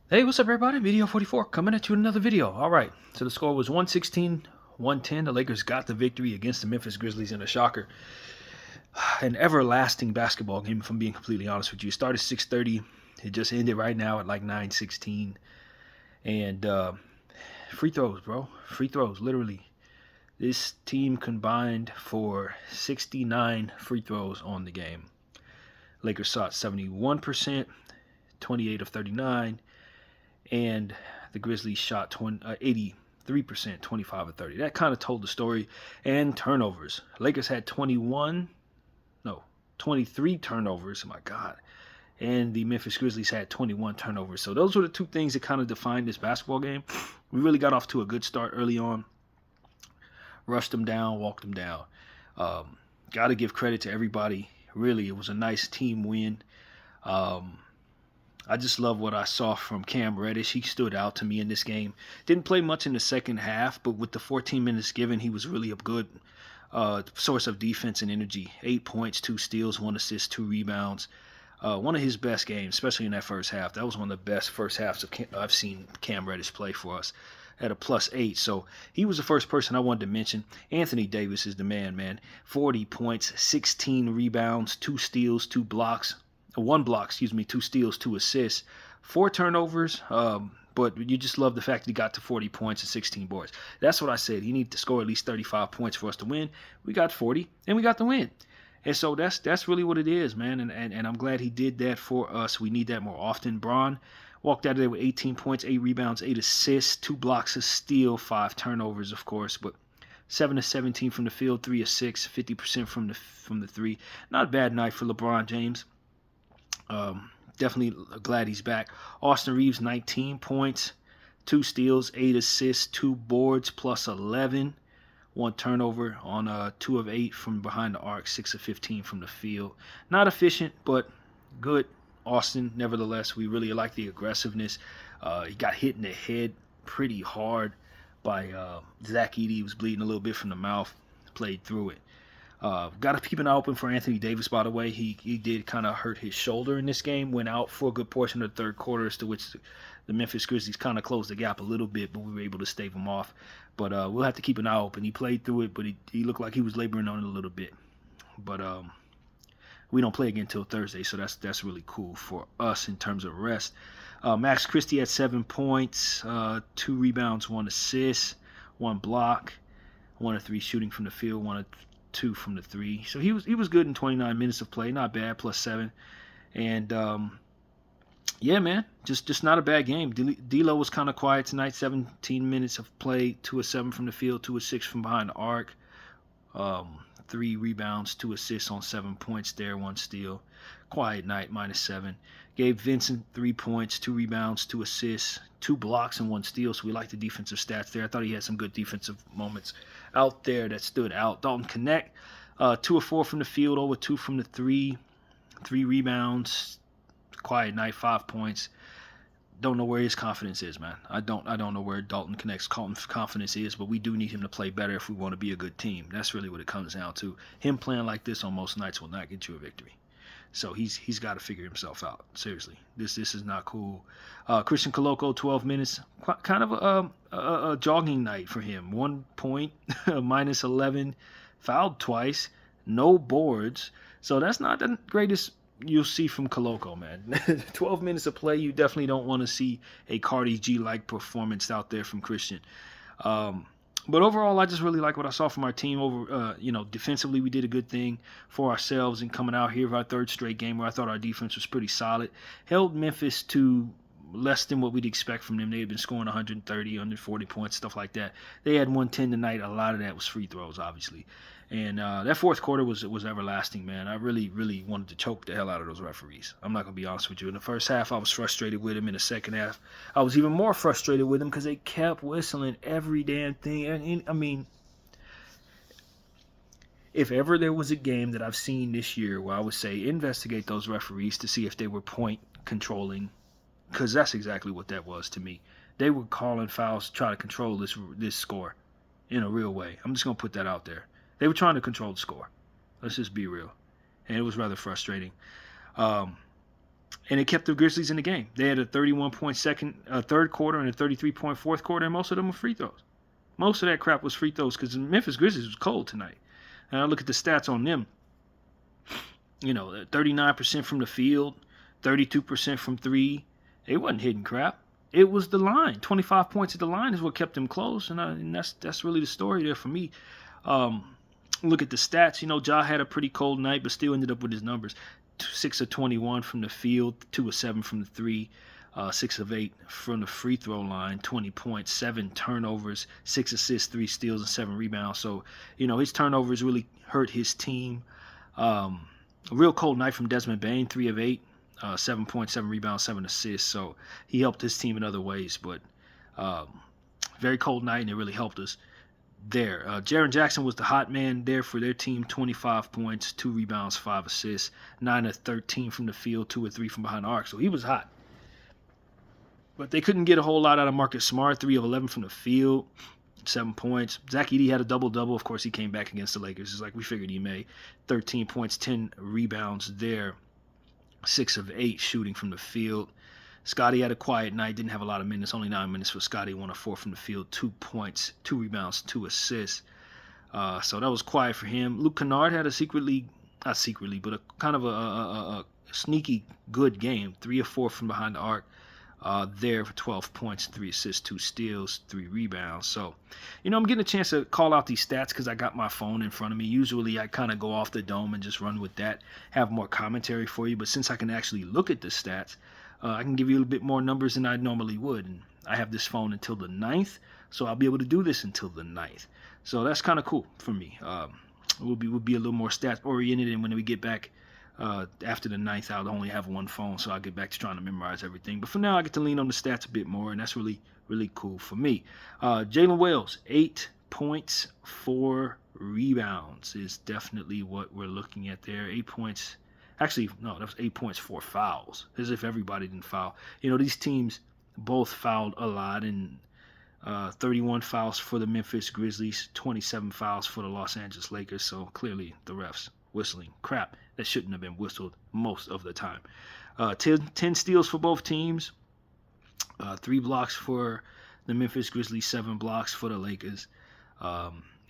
Hey, what's up, everybody? Video 44 coming at you with another video. All right, so the score was 116-110. The Lakers got the victory against the Memphis Grizzlies in a shocker. An everlasting basketball game, if I'm being completely honest with you. It started 6:30. It just ended right now at like 9:16. And free throws, bro. Free throws, literally. This team combined for 69 free throws on the game. Lakers shot 71%, 28 of 39. And the Grizzlies shot 83%, 25 of 30. That kind of told the story. And turnovers. Lakers had 23 turnovers. Oh my God. And the Memphis Grizzlies had 21 turnovers. So those were the two things that kind of defined this basketball game. We really got off to a good start early on. Rushed them down, walked them down. Got to give credit to everybody. Really, it was a nice team win. I just love what I saw from Cam Reddish. He stood out to me in this game. Didn't play much in the second half, but with the 14 minutes given, he was really a good source of defense and energy. 8 points, 2 steals, 1 assist, 2 rebounds. One of his best games, especially in that first half. That was one of the best first halves I've seen Cam Reddish play for us at a +8. So he was the first person I wanted to mention. Anthony Davis is the man. 40 points, 16 rebounds, 2 steals, 2 blocks. 1 block, 2 steals, 2 assists, 4 turnovers. But you just love the fact that he got to 40 points and 16 boards. That's what I said. He needed to score at least 35 points for us to win. We got 40, and we got the win. And so that's really what it is, man. And I'm glad he did that for us. We need that more often. Braun walked out of there with 18 points, 8 rebounds, 8 assists, 2 blocks, a steal, 5 turnovers, of course. But 7 of 17 from the field, 3 of 6, 50% from the three. Not a bad night for LeBron James. Definitely glad he's back. Austin Reeves, 19 points, 2 steals, 8 assists, 2 boards, plus 11. 1 turnover on 2 of 8 from behind the arc, 6 of 15 from the field. Not efficient, but good. Austin, nevertheless, we really like the aggressiveness. He got hit in the head pretty hard by Zach Edey. He was bleeding a little bit from the mouth. Played through it. Got to keep an eye open for Anthony Davis, by the way. He did kind of hurt his shoulder in this game. Went out for a good portion of the third quarter, as to which the Memphis Grizzlies kind of closed the gap a little bit, but we were able to stave him off. But we'll have to keep an eye open. He played through it, but he looked like he was laboring on it a little bit. But we don't play again until Thursday, so that's really cool for us in terms of rest. Max Christie had 7 points, 2 rebounds, 1 assist, 1 block, 1 of 3 shooting from the field, 1 of 2 from the 3. So he was good in 29 minutes of play, not bad, +7. And yeah, man, just not a bad game. D'Lo was kind of quiet tonight. 17 minutes of play, 2 of 7 from the field, 2 of 6 from behind the arc. 3 rebounds, 2 assists on 7 points there, 1 steal. Quiet night, -7. Gabe Vincent, 3 points, 2 rebounds, 2 assists, 2 blocks, and 1 steal. So we like the defensive stats there. I thought he had some good defensive moments out there that stood out. Dalton Connect, 2 of 4 from the field, 0 of 2 from the 3. 3 rebounds. Quiet night, 5 points. Don't know where his confidence is, man. I don't know where Dalton Connect's confidence is, but we do need him to play better if we want to be a good team. That's really what it comes down to. Him playing like this on most nights will not get you a victory. So he's got to figure himself out. Seriously, this is not cool. Christian Coloco, 12 minutes, kind of a jogging night for him. 1 point, -11, fouled twice, no boards. So that's not the greatest you'll see from Coloco, man. 12 minutes of play, you definitely don't want to see a Cardi G-like performance out there from Christian. But overall, I just really like what I saw from our team. Defensively, we did a good thing for ourselves in coming out here for our 3rd straight game where I thought our defense was pretty solid. Held Memphis to less than what we'd expect from them. They had been scoring 130, 140 points, stuff like that. They had 110 tonight. A lot of that was free throws, obviously. And that 4th quarter was everlasting, man. I really, really wanted to choke the hell out of those referees. I'm not going to be honest with you. In the first half, I was frustrated with them. In the second half, I was even more frustrated with them because they kept whistling every damn thing. And I mean, if ever there was a game that I've seen this year where I would say investigate those referees to see if they were point controlling, because that's exactly what that was to me. They were calling fouls to try to control this score in a real way. I'm just going to put that out there. They were trying to control the score. Let's just be real. And it was rather frustrating. And it kept the Grizzlies in the game. They had a 31-point third quarter and a 33-point fourth quarter, and most of them were free throws. Most of that crap was free throws because the Memphis Grizzlies was cold tonight. And I look at the stats on them. 39% from the field, 32% from three. They wasn't hitting crap. It was the line. 25 points at the line is what kept them close, and that's really the story there for me. Look at the stats. Ja had a pretty cold night, but still ended up with his numbers. 6 of 21 from the field, 2 of 7 from the three, 6 of 8 from the free throw line, 20 points, 7 turnovers, 6 assists, 3 steals, and 7 rebounds. So, his turnovers really hurt his team. A real cold night from Desmond Bane, 3 of 8, 7 points, 7 rebounds, 7 assists. So he helped his team in other ways, but very cold night, and it really helped us there. Jaren Jackson was the hot man there for their team, 25 points, 2 rebounds, 5 assists, 9 of 13 from the field, 2 of 3 from behind the arc. So he was hot. But they couldn't get a whole lot out of Marcus Smart, 3 of 11 from the field, 7 points. Zach Edey had a double-double. Of course, he came back against the Lakers. It's like we figured he may. 13 points, 10 rebounds there, 6 of 8 shooting from the field. Scotty had a quiet night, didn't have a lot of minutes, only 9 minutes for Scotty, 1 of 4 from the field, 2 points, 2 rebounds, 2 assists. So that was quiet for him. Luke Kennard had not secretly, but a kind of a sneaky good game, 3 of 4 from behind the arc. There for 12 points, 3 assists, 2 steals, 3 rebounds. So, I'm getting a chance to call out these stats because I got my phone in front of me. Usually I kind of go off the dome and just run with that, have more commentary for you. But since I can actually look at the stats, I can give you a little bit more numbers than I normally would. And I have this phone until the 9th, so I'll be able to do this until the 9th. So that's kind of cool for me. We'll be a little more stats oriented, and when we get back after the 9th, I'll only have one phone, so I'll get back to trying to memorize everything. But for now, I get to lean on the stats a bit more, and that's really, really cool for me. Jalen Wells, 8 points, 4 rebounds is definitely what we're looking at there. 8 points. Actually, no, that was 8 points, 4 fouls, as if everybody didn't foul. These teams both fouled a lot, and 31 fouls for the Memphis Grizzlies, 27 fouls for the Los Angeles Lakers, so clearly the refs whistling crap that shouldn't have been whistled most of the time. 10 steals for both teams, 3 blocks for the Memphis Grizzlies, 7 blocks for the Lakers.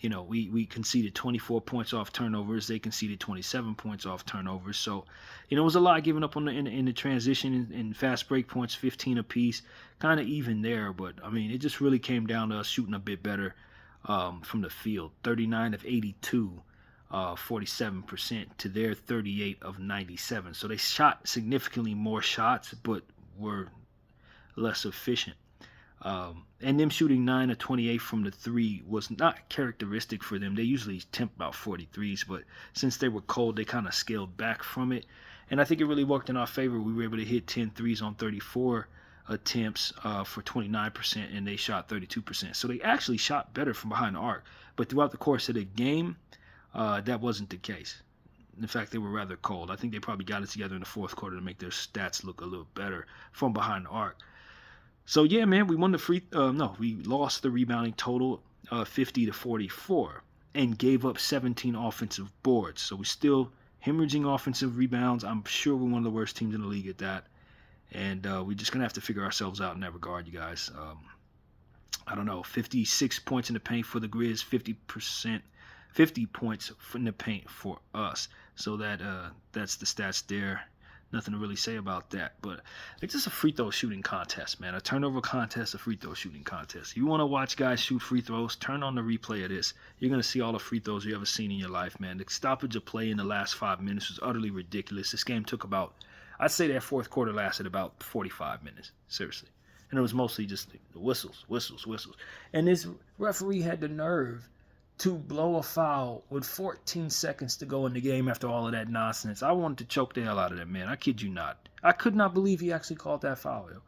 We conceded 24 points off turnovers. They conceded 27 points off turnovers. So, it was a lot given up in the transition and fast break points, 15 apiece, kind of even there. But, it just really came down to us shooting a bit better from the field. 39 of 82, 47% to their 38 of 97. So they shot significantly more shots, but were less efficient. And them shooting 9 of 28 from the 3 was not characteristic for them. They usually attempt about 43s, but since they were cold, they kind of scaled back from it. And I think it really worked in our favor. We were able to hit 10 threes on 34 attempts for 29%, and they shot 32%. So they actually shot better from behind the arc. But throughout the course of the game, that wasn't the case. In fact, they were rather cold. I think they probably got it together in the fourth quarter to make their stats look a little better from behind the arc. So yeah, man, we lost the rebounding total 50 to 44 and gave up 17 offensive boards. So we're still hemorrhaging offensive rebounds. I'm sure we're one of the worst teams in the league at that. And we're just going to have to figure ourselves out in that regard, you guys. 56 points in the paint for the Grizz, 50 points in the paint for us. So that's the stats there. Nothing to really say about that, but it's just a free throw shooting contest, man. A turnover contest, a free throw shooting contest. If you want to watch guys shoot free throws, turn on the replay of this. You're going to see all the free throws you ever seen in your life, man. The stoppage of play in the last 5 minutes was utterly ridiculous. This game took I'd say that fourth quarter lasted about 45 minutes, seriously. And it was mostly just the whistles. And this referee had the nerve to blow a foul with 14 seconds to go in the game after all of that nonsense. I wanted to choke the hell out of that man. I kid you not. I could not believe he actually called that foul. Yo.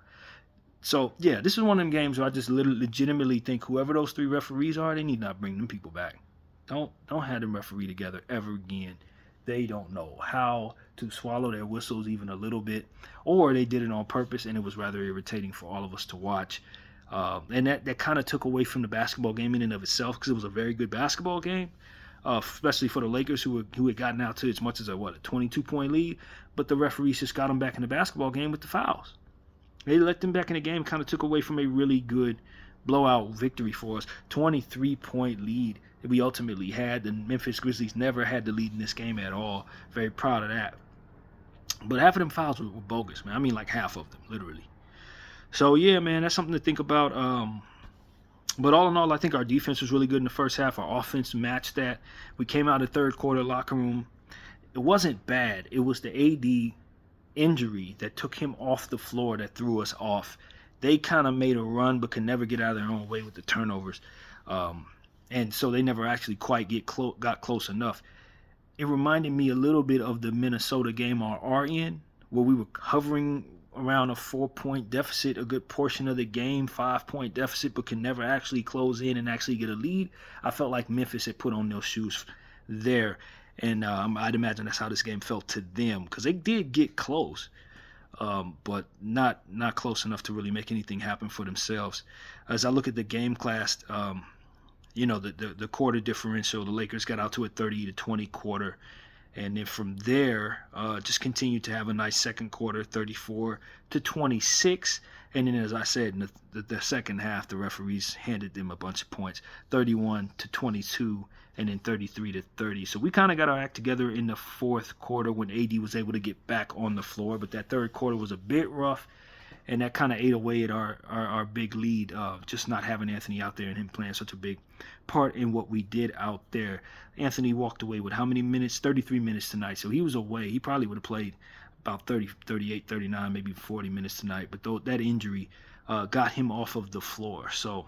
So, yeah, this is one of them games where I just legitimately think whoever those 3 referees are, they need not bring them people back. Don't have them referee together ever again. They don't know how to swallow their whistles even a little bit, or they did it on purpose, and it was rather irritating for all of us to watch. And that kind of took away from the basketball game in and of itself, because it was a very good basketball game. especially for the Lakers who had gotten out to as much as a 22-point lead, but the referees just got them back in the basketball game with the fouls. They let them back in the game, kind of took away from a really good blowout victory for us. 23-point lead that we ultimately had. The Memphis Grizzlies never had the lead in this game at all. Very proud of that. But half of them fouls were bogus, man. I mean, like half of them, literally. So, yeah, man, that's something to think about. But all in all, I think our defense was really good in the first half. Our offense matched that. We came out of the third quarter locker room. It wasn't bad. It was the AD injury that took him off the floor that threw us off. They kind of made a run but could never get out of their own way with the turnovers. And so they never actually quite got close enough. It reminded me a little bit of the Minnesota game on our end, where we were hovering around a 4-point deficit a good portion of the game, 5-point deficit, but could never actually close in and actually get a lead. I felt like Memphis had put on those shoes there. And I'd imagine that's how this game felt to them, because they did get close, but not close enough to really make anything happen for themselves. As I look at the game class, the quarter differential, the Lakers got out to a 30-20 quarter. And then from there, just continued to have a nice second quarter, 34-26. And then, as I said, in the second half, the referees handed them a bunch of points, 31-22, and then 33-30. So we kind of got our act together in the fourth quarter when AD was able to get back on the floor. But that third quarter was a bit rough, and that kind of ate away at our big lead, just not having Anthony out there and him playing such a big part in what we did out there. Anthony walked away with how many minutes? 33 minutes tonight. So he was away. He probably would have played about 30, 38, 39, maybe 40 minutes tonight. But that injury got him off of the floor. So,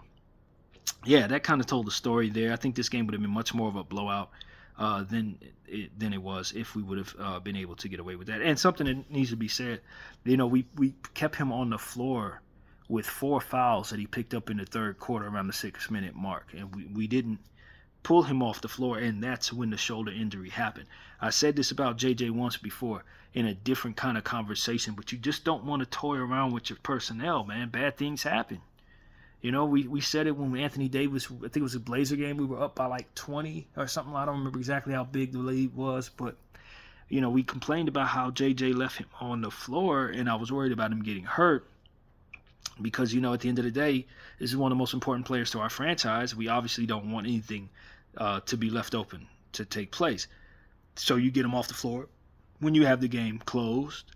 yeah, that kind of told the story there. I think this game would have been much more of a blowout than it was if we would have been able to get away with that. And something that needs to be said, we kept him on the floor with 4 fouls that he picked up in the third quarter around the 6-minute mark. And we didn't pull him off the floor, and that's when the shoulder injury happened. I said this about JJ once before in a different kind of conversation, but you just don't want to toy around with your personnel, man. Bad things happen. We said it when Anthony Davis, I think it was a Blazer game, we were up by like 20 or something. I don't remember exactly how big the lead was, but, we complained about how JJ left him on the floor, and I was worried about him getting hurt because, at the end of the day, this is one of the most important players to our franchise. We obviously don't want anything to be left open to take place. So you get him off the floor when you have the game closed.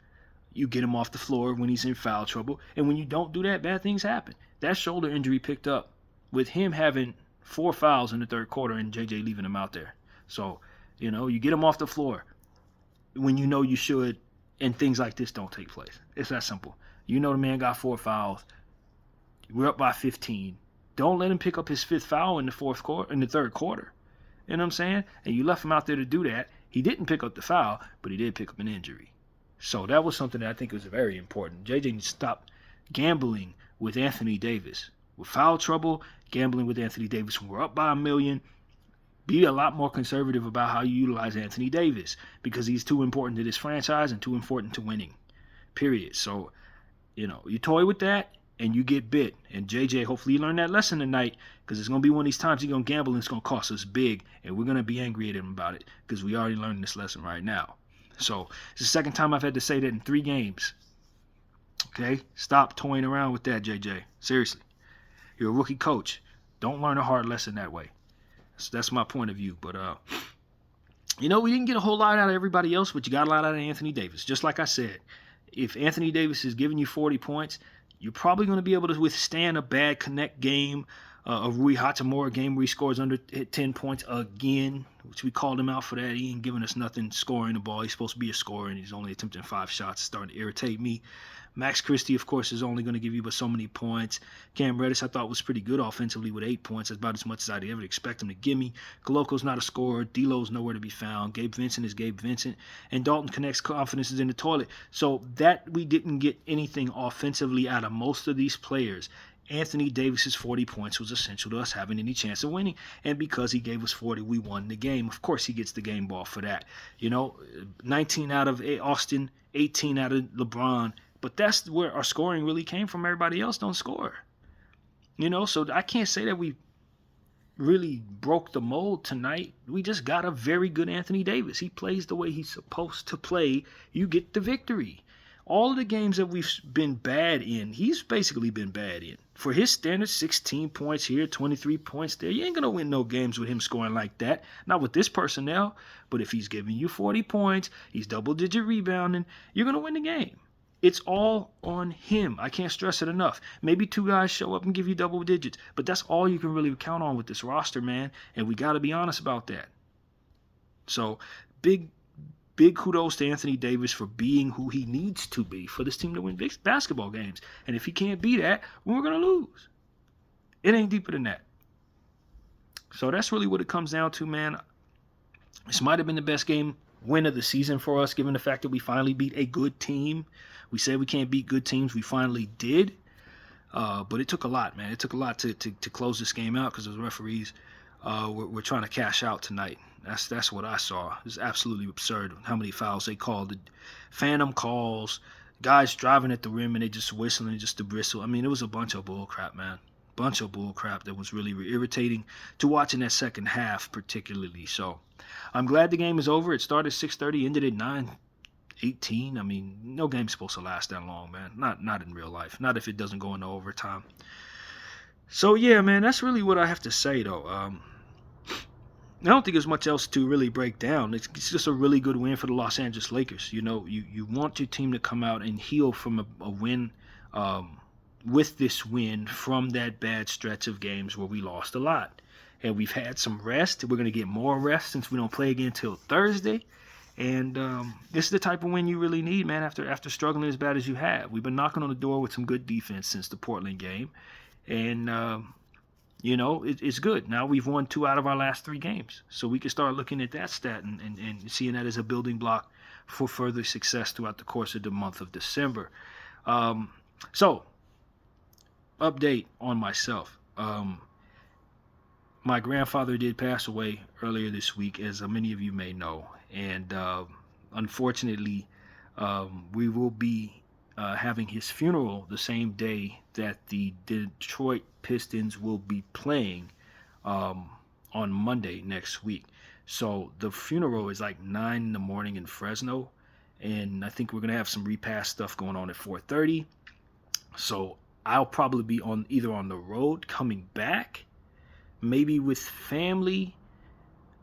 You get him off the floor when he's in foul trouble. And when you don't do that, bad things happen. That shoulder injury picked up with him having 4 fouls in the third quarter and JJ leaving him out there. So, you get him off the floor when you know you should, and things like this don't take place. It's that simple. The man got 4 fouls. We're up by 15. Don't let him pick up his 5th foul in the third quarter. You know what I'm saying? And you left him out there to do that. He didn't pick up the foul, but he did pick up an injury. So that was something that I think was very important. JJ needs to stop gambling with Anthony Davis. With foul trouble, gambling with Anthony Davis. When we're up by 1 million, be a lot more conservative about how you utilize Anthony Davis, because he's too important to this franchise and too important to winning. Period. So, you toy with that and you get bit. And JJ, hopefully you learned that lesson tonight, because it's going to be one of these times he's going to gamble and it's going to cost us big, and we're going to be angry at him about it because we already learned this lesson right now. So it's the second time I've had to say that in 3 games. Okay? Stop toying around with that, JJ. Seriously. You're a rookie coach. Don't learn a hard lesson that way. So that's my point of view. But, we didn't get a whole lot out of everybody else, but you got a lot out of Anthony Davis. Just like I said, if Anthony Davis is giving you 40 points, you're probably going to be able to withstand a bad connect game, a Rui Hachimura game where he scores under 10 points again, which we called him out for that. He ain't giving us nothing scoring the ball. He's supposed to be a scorer, and he's only attempting 5 shots. It's starting to irritate me. Max Christie, of course, is only going to give you but so many points. Cam Reddish, I thought, was pretty good offensively with 8 points. That's about as much as I'd ever expect him to give me. Coloco's not a scorer. D'Lo's nowhere to be found. Gabe Vincent is Gabe Vincent. And Dalton Connect's confidence is in the toilet. So that we didn't get anything offensively out of most of these players. Anthony Davis's 40 points was essential to us having any chance of winning. And because he gave us 40, we won the game. Of course, he gets the game ball for that. 19 out of Austin, 18 out of LeBron. But that's where our scoring really came from. Everybody else don't score. So I can't say that we really broke the mold tonight. We just got a very good Anthony Davis. He plays the way he's supposed to play. You get the victory. All of the games that we've been bad in, he's basically been bad in. For his standards, 16 points here, 23 points there. You ain't going to win no games with him scoring like that. Not with this personnel. But if he's giving you 40 points, he's double-digit rebounding, you're going to win the game. It's all on him. I can't stress it enough. Maybe two guys show up and give you double digits, but that's all you can really count on with this roster, man. And we got to be honest about that. So big kudos to Anthony Davis for being who he needs to be for this team to win big basketball games. And if he can't be that, we're going to lose. It ain't deeper than that. So that's really what it comes down to, man. This might have been the best win of the season for us, given the fact that we finally beat a good team. We said we can't beat good teams. We finally did. But it took a lot, man. It took a lot to close this game out because the referees were trying to cash out tonight. That's what I saw. It's absolutely absurd how many fouls they called. The phantom calls, guys driving at the rim and they just whistling just to bristle. I mean, it was a bunch of bull crap, man. Bunch of bull crap that was really irritating to watch in that second half particularly. So I'm glad the game is over. It started 6:30, ended at 9:18. I mean, no game's supposed to last that long, man. Not in real life. Not if it doesn't go into overtime. So yeah, man, that's really what I have to say though. I don't think there's much else to really break down. It's just a really good win for the Los Angeles Lakers. You know, you want your team to come out and heal from a win. With this win from that bad stretch of games where we lost a lot. And we've had some rest. We're going to get more rest since we don't play again until Thursday. And this is the type of win you really need, man, after struggling as bad as you have. We've been knocking on the door with some good defense since the Portland game. And, it's good. Now we've won 2 out of our last 3 games. So we can start looking at that stat and seeing that as a building block for further success throughout the course of the month of December. Update on myself. My grandfather did pass away earlier this week, as many of you may know. And unfortunately, we will be having his funeral the same day that the Detroit Pistons will be playing on Monday next week. So the funeral is like 9 in the morning in Fresno. And I think we're going to have some repast stuff going on at 4:30. So I'll probably be either on the road coming back, maybe with family,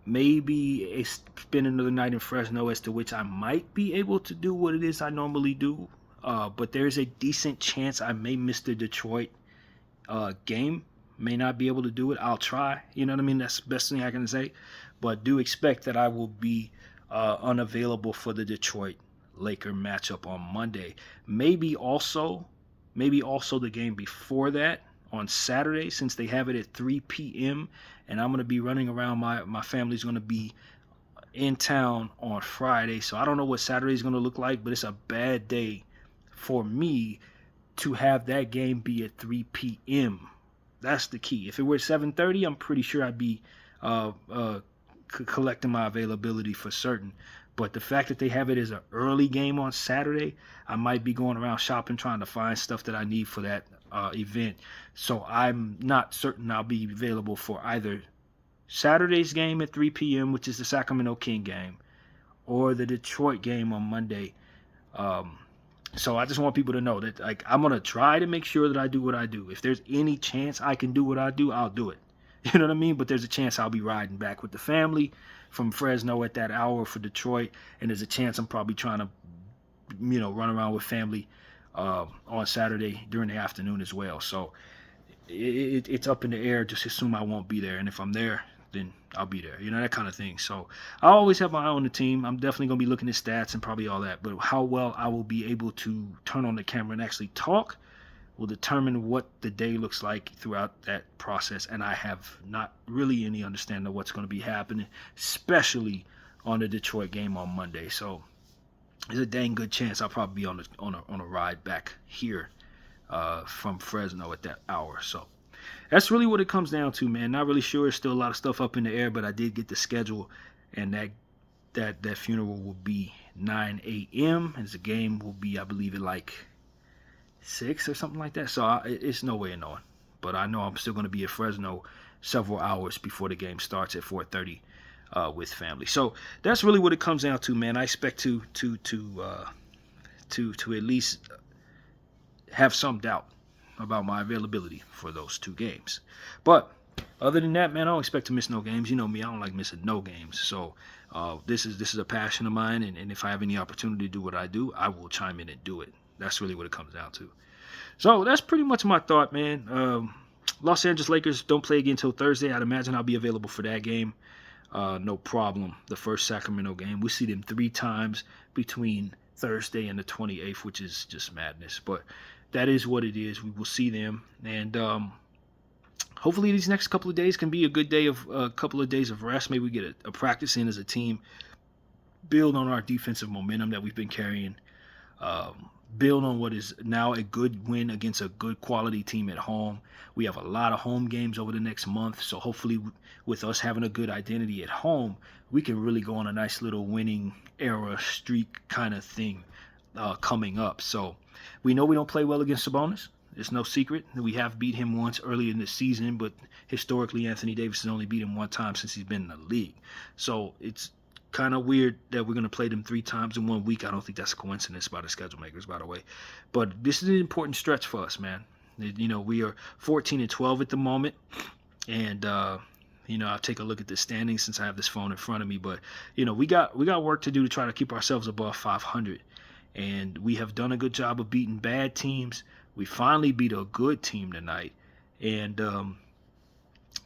maybe spend another night in Fresno, as to which I might be able to do what it is I normally do. But there's a decent chance I may miss the Detroit game. May not be able to do it. I'll try. You know what I mean? That's the best thing I can say. But do expect that I will be unavailable for the Detroit Laker matchup on Monday. Maybe also the game before that on Saturday, since they have it at 3 p.m. And I'm going to be running around. My family's going to be in town on Friday. So I don't know what Saturday's going to look like, but it's a bad day for me to have that game be at 3 p.m. That's the key. If it were 7:30, I'm pretty sure I'd be collecting my availability for certain. But the fact that they have it as an early game on Saturday, I might be going around shopping trying to find stuff that I need for that event. So I'm not certain I'll be available for either Saturday's game at 3 p.m., which is the Sacramento King game, or the Detroit game on Monday. So I just want people to know that I'm going to try to make sure that I do what I do. If there's any chance I can do what I do, I'll do it. You know what I mean? But there's a chance I'll be riding back with the family from Fresno at that hour for Detroit, and there's a chance I'm probably trying to, run around with family on Saturday during the afternoon as well. So it's up in the air. Just assume I won't be there, and if I'm there, then I'll be there. That kind of thing. So I always have my eye on the team. I'm definitely going to be looking at stats and probably all that. But how well I will be able to turn on the camera and actually talk will determine what the day looks like throughout that process. And I have not really any understanding of what's going to be happening, especially on the Detroit game on Monday. So there's a dang good chance I'll probably be on a ride back here from Fresno at that hour. So that's really what it comes down to, man. Not really sure. There's still a lot of stuff up in the air, but I did get the schedule, and that funeral will be 9 a.m. and the game will be, I believe, at like 6 or something like that. So it's no way of knowing. But I know I'm still going to be at Fresno several hours before the game starts at 4:30 with family. So that's really what it comes down to, man. I expect to at least have some doubt about my availability for those two games. But other than that, man, I don't expect to miss no games. You know me, I don't like missing no games. So this is a passion of mine, and if I have any opportunity to do what I do, I will chime in and do it. That's really what it comes down to. So that's pretty much my thought, man. Los Angeles Lakers don't play again until Thursday. I'd imagine I'll be available for that game. No problem. The first Sacramento game. We see them 3 times between Thursday and the 28th, which is just madness. But that is what it is. We will see them. And hopefully these next couple of days can be a good day of a couple of days of rest. Maybe we get a practice in as a team. Build on our defensive momentum that we've been carrying. Build on what is now a good win against a good quality team at home. We have a lot of home games over the next month, so hopefully with us having a good identity at home, we can really go on a nice little winning era streak kind of thing coming up. So we know we don't play well against Sabonis. It's no secret. We have beat him once early in the season, but historically Anthony Davis has only beat him one time since he's been in the league. So it's kind of weird that we're going to play them 3 times in 1 week. I don't think that's a coincidence by the schedule makers, by the way. But this is an important stretch for us, man. You know, we are 14-12 at the moment. And, you know, I'll take a look at the standings since I have this phone in front of me. But, you know, we got work to do to try to keep ourselves above 500. And we have done a good job of beating bad teams. We finally beat a good team tonight. And,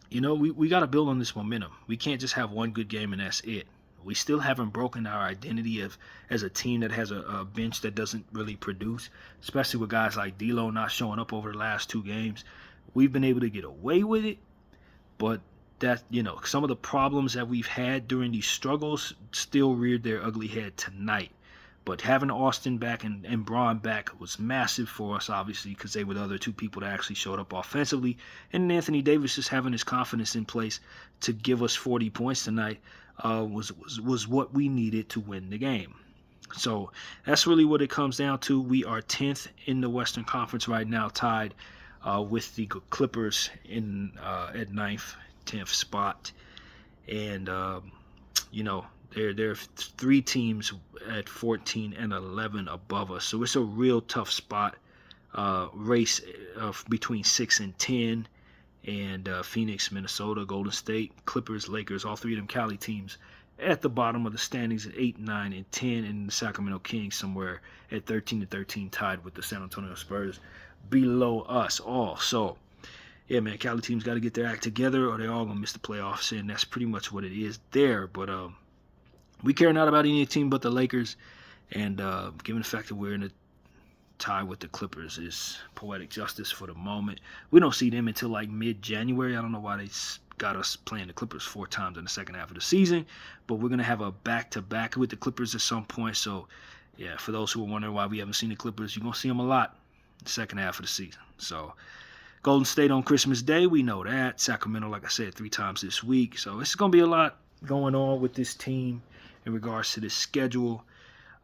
you know, we got to build on this momentum. We can't just have one good game and that's it. We still haven't broken our identity as a team that has a bench that doesn't really produce, especially with guys like D'Lo not showing up over the last 2 games. We've been able to get away with it, but that, you know, some of the problems that we've had during these struggles still reared their ugly head tonight. But having Austin back and Braun back was massive for us, obviously, because they were the other 2 people that actually showed up offensively. And Anthony Davis just having his confidence in place to give us 40 points tonight was what we needed to win the game. So that's really what it comes down to. We are 10th in the Western Conference right now, tied with the Clippers in at 9th, 10th spot. And, you know, there are 3 teams at 14 and 11 above us. So it's a real tough spot race between 6 and 10. And Phoenix, Minnesota, Golden State, Clippers, Lakers, all 3 of them Cali teams at the bottom of the standings at 8, 9, and 10, and the Sacramento Kings somewhere at 13 and 13, tied with the San Antonio Spurs below us all. So, yeah, man, Cali teams got to get their act together or they're all going to miss the playoffs, and that's pretty much what it is there. But we care not about any team but the Lakers, and given the fact that we're in a tie with the Clippers is poetic justice for the moment. We don't see them until like mid-January. I don't know why they got us playing the Clippers 4 times in the second half of the season, but we're going to have a back-to-back with the Clippers at some point. So, yeah, for those who are wondering why we haven't seen the Clippers, you're going to see them a lot in the second half of the season. So, Golden State on Christmas Day, we know that. Sacramento, like I said, 3 times this week. So, it's going to be a lot going on with this team in regards to this schedule.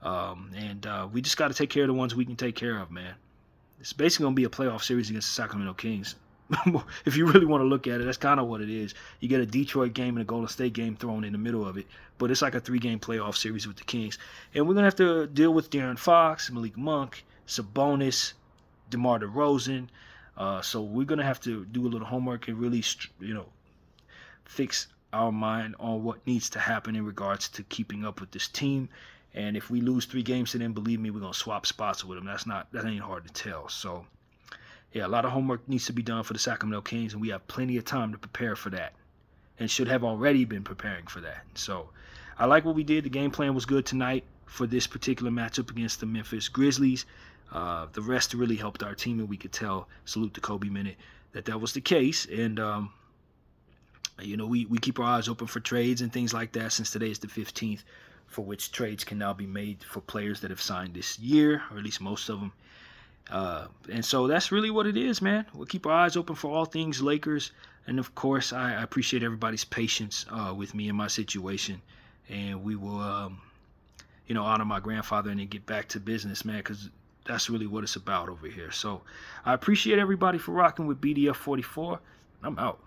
And we just got to take care of the ones we can take care of, man. It's basically going to be a playoff series against the Sacramento Kings. If you really want to look at it, that's kind of what it is. You get a Detroit game and a Golden State game thrown in the middle of it, but it's like a 3-game playoff series with the Kings. And we're going to have to deal with De'Aaron Fox, Malik Monk, Sabonis, DeMar DeRozan. So we're going to have to do a little homework and really, fix our mind on what needs to happen in regards to keeping up with this team. And if we lose 3 games to them, believe me, we're going to swap spots with them. That ain't hard to tell. So, yeah, a lot of homework needs to be done for the Sacramento Kings, and we have plenty of time to prepare for that and should have already been preparing for that. So I like what we did. The game plan was good tonight for this particular matchup against the Memphis Grizzlies. The rest really helped our team, and we could tell, salute to Kobe Minute, that was the case. And, we keep our eyes open for trades and things like that since today is the 15th. For which trades can now be made for players that have signed this year, or at least most of them. And so that's really what it is, man. We'll keep our eyes open for all things Lakers. And, of course, I appreciate everybody's patience with me and my situation. And we will, honor my grandfather and then get back to business, man, because that's really what it's about over here. So I appreciate everybody for rocking with BDF 44. I'm out.